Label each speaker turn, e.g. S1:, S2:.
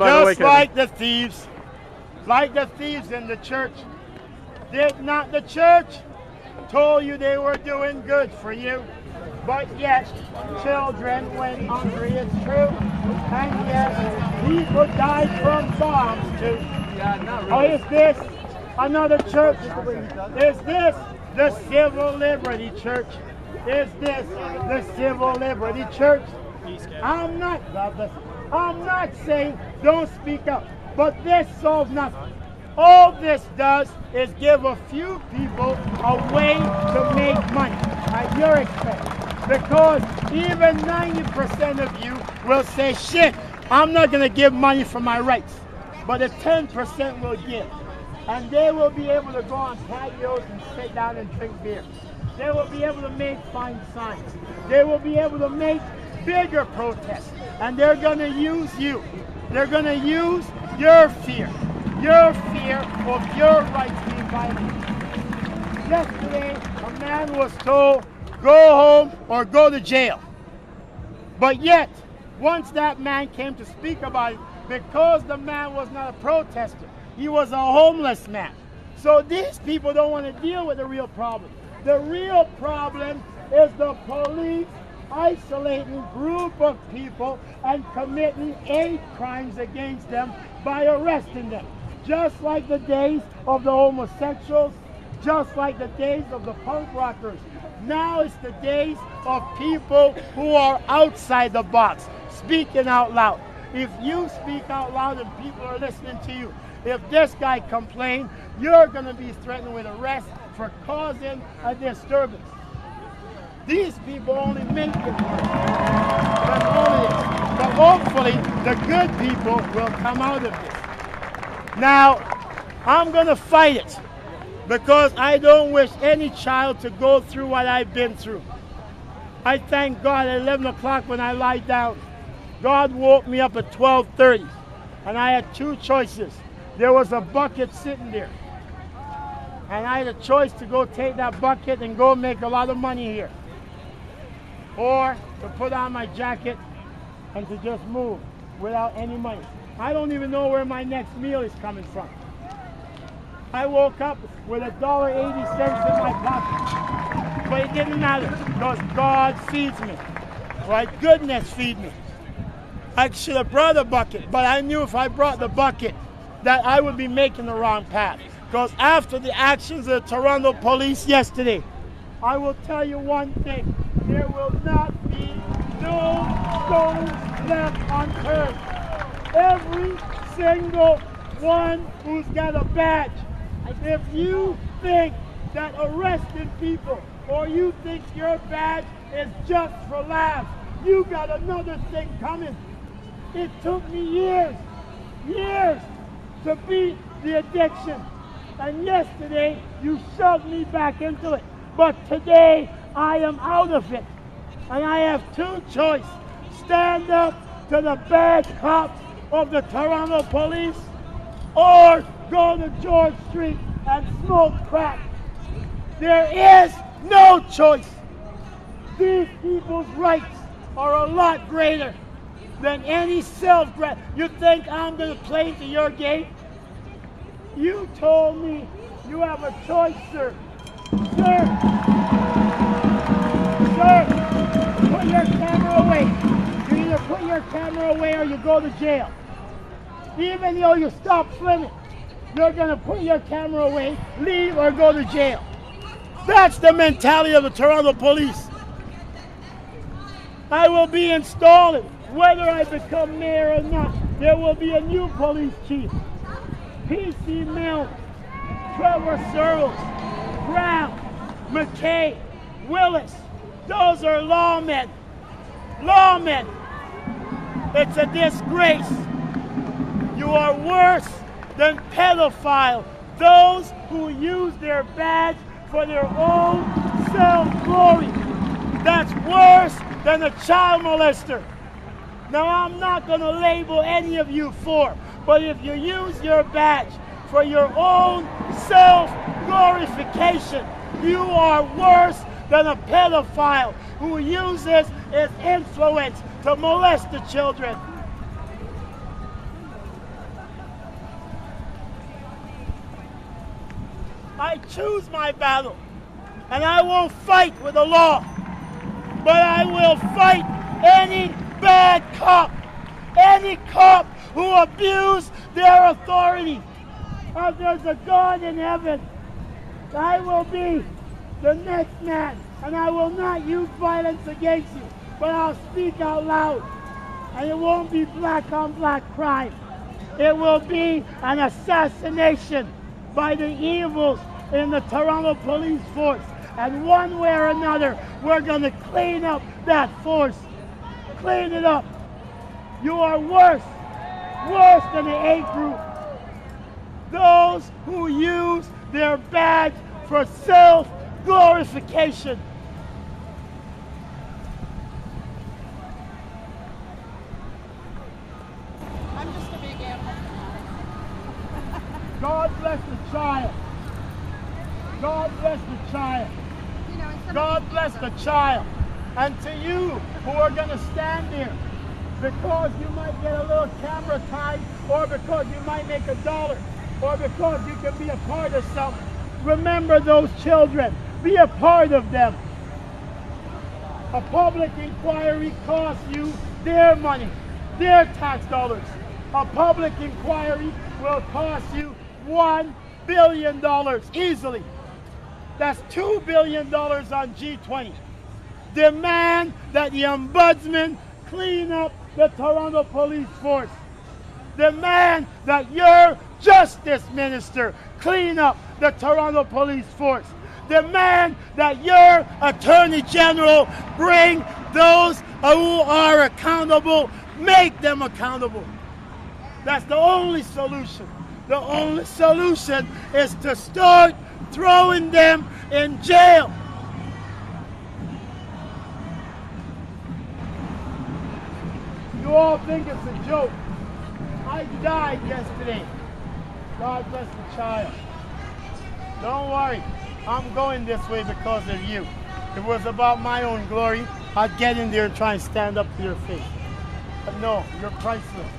S1: by the way,
S2: Just like the thieves in the church. Did not the church told you they were doing good for you? But yet, children went hungry, it's true. And yes, people died from bombs too. Or is this another church? Is this the Civil Liberty Church? Is this the Civil Liberty Church? I'm not saying don't speak up, but this solves nothing. All this does is give a few people a way to make money at your expense. Because even 90% of you will say, shit, I'm not going to give money for my rights. But the 10% will give. And they will be able to go on patios and sit down and drink beer. They will be able to make fine signs. They will be able to make bigger protests. And they're going to use you. They're going to use your fear of your rights being violated. Yesterday, a man was told, go home or go to jail. But yet, once that man came to speak about it, because the man was not a protester, he was a homeless man. So these people don't want to deal with the real problem. The real problem is the police isolating a group of people and committing hate crimes against them by arresting them. Just like the days of the homosexuals, just like the days of the punk rockers. Now it's the days of people who are outside the box, speaking out loud. If you speak out loud and people are listening to you, if this guy complains, you're going to be threatened with arrest for causing a disturbance. These people only make it worse. But hopefully, the good people will come out of this. Now, I'm going to fight it because I don't wish any child to go through what I've been through. I thank God at 11 o'clock when I lie down. God woke me up at 12:30, and I had two choices. There was a bucket sitting there, and I had a choice to go take that bucket and go make a lot of money here, or to put on my jacket and to just move without any money. I don't even know where my next meal is coming from. I woke up with $1.80 in my pocket, but it didn't matter because God feeds me. Why, goodness feed me. I should have brought a bucket, but I knew if I brought the bucket that I would be making the wrong path. Because after the actions of the Toronto police yesterday, I will tell you one thing, there will not be no stones left unturned. Every single one who's got a badge, if you think that arresting people or you think your badge is just for laughs, you got another thing coming. It took me years to beat the addiction. And yesterday, you shoved me back into it. But today, I am out of it. And I have two choices. Stand up to the bad cops of the Toronto police, or go to George Street and smoke crack. There is no choice. These people's rights are a lot greater than any self-grant. You think I'm going to play to your game? You told me you have a choice, sir. Sir, put your camera away. You either put your camera away or you go to jail. Even though you stop filming, you're going to put your camera away, leave, or go to jail. That's the mentality of the Toronto police. I will be installing, whether I become mayor or not, there will be a new police chief. P.C. Milne, Trevor Searles, Brown, McKay, Willis, those are lawmen. Lawmen. It's a disgrace. You are worse than pedophiles, those who use their badge for their own self-glory. That's worse than a child molester. Now, I'm not going to label any of you for, but if you use your badge for your own self-glorification, you are worse than a pedophile who uses his influence to molest the children. I choose my battle. And I won't fight with the law, but I will fight any bad cop, any cop who abuse their authority. If there's a God in heaven, I will be the next man, and I will not use violence against you, but I'll speak out loud. And it won't be black on black crime. It will be an assassination by the evils in the Toronto Police Force. And one way or another, we're going to clean up that force. Clean it up. You are worse than the A group. Those who use their badge for self-glorification.
S1: I'm just a big animal.
S2: God bless the child. God bless the child.
S1: You know,
S2: God bless the child. And to you who are going to stand there because you might get a little camera time, or because you might make $1, or because you can be a part of something, remember those children. Be a part of them. A public inquiry costs you their money, their tax dollars. A public inquiry will cost you $1 billion easily. That's $2 billion on G20. Demand that the ombudsman clean up the Toronto Police Force. Demand that your justice minister clean up the Toronto Police Force. Demand that your attorney general bring those who are accountable, make them accountable. That's the only solution. The only solution is to start throwing them in jail. You all think it's a joke. I died yesterday. God bless the child. Don't worry. I'm going this way because of you. If it was about my own glory, I'd get in there and try and stand up to your face. But no, you're priceless.